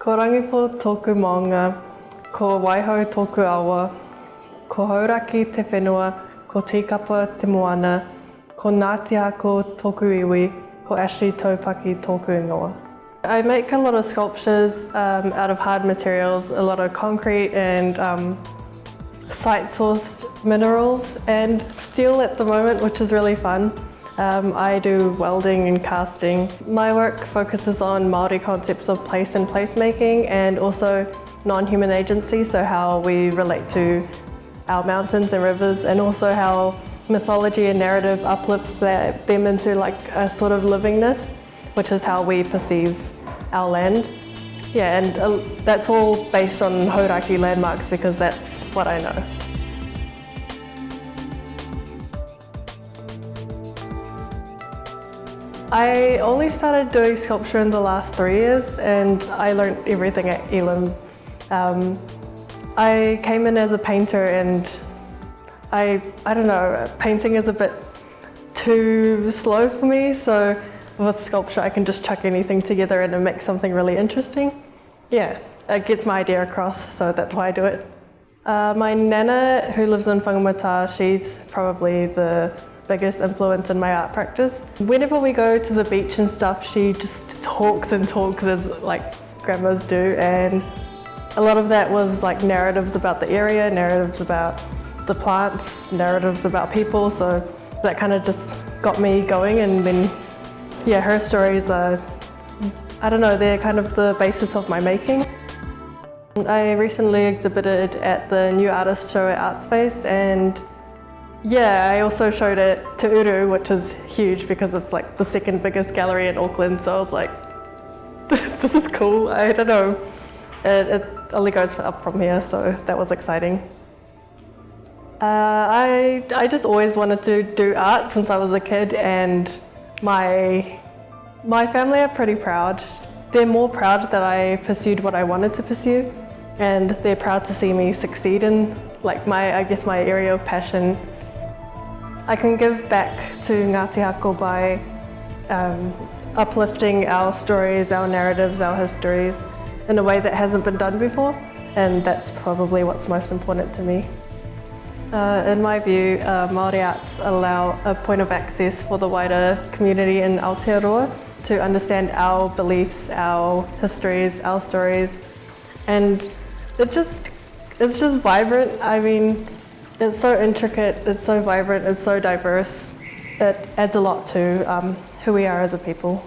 Ko rangipo tōku maunga, ko waiho tōku awa, ko hauraki te whenua, ko tīkapa te moana, ko Ngāti Hako tōku iwi, ko Ashleigh Taupaki tōku ingoa. I make a lot of sculptures out of hard materials, a lot of concrete and site-sourced minerals and steel at the moment, which is really fun. I do welding and casting. My work focuses on Māori concepts of place and placemaking and also non-human agency, so how we relate to our mountains and rivers, and also how mythology and narrative uplifts them into like a sort of livingness, which is how we perceive our land. Yeah, and that's all based on hauraki landmarks because that's what I know. I only started doing sculpture in the last 3 years and I learned everything at Elam. I came in as a painter and I don't know, painting is a bit too slow for me, so with sculpture I can just chuck anything together and make something really interesting. Yeah, it gets my idea across, so that's why I do it. My nana, who lives in Whangamata, she's probably the biggest influence in my art practice. Whenever we go to the beach and stuff, she just talks and talks as like grandmas do, and a lot of that was like narratives about the area, narratives about the plants, narratives about people, so that kind of just got me going. And then yeah, her stories are, I don't know, they're kind of the basis of my making. I recently exhibited at the New Artist Show at Art Space, and yeah, I also showed it to Uru, which is huge because it's like the second biggest gallery in Auckland, so I was like, this is cool, I don't know. It only goes up from here, so that was exciting. I just always wanted to do art since I was a kid, and my family are pretty proud. They're more proud that I pursued what I wanted to pursue, and they're proud to see me succeed in like my area of passion. I can give back to Ngāti Hako by uplifting our stories, our narratives, our histories in a way that hasn't been done before, and that's probably what's most important to me. In my view, Māori arts allow a point of access for the wider community in Aotearoa to understand our beliefs, our histories, our stories, and it's just vibrant. I mean, it's so intricate, it's so vibrant, it's so diverse. It adds a lot to who we are as a people.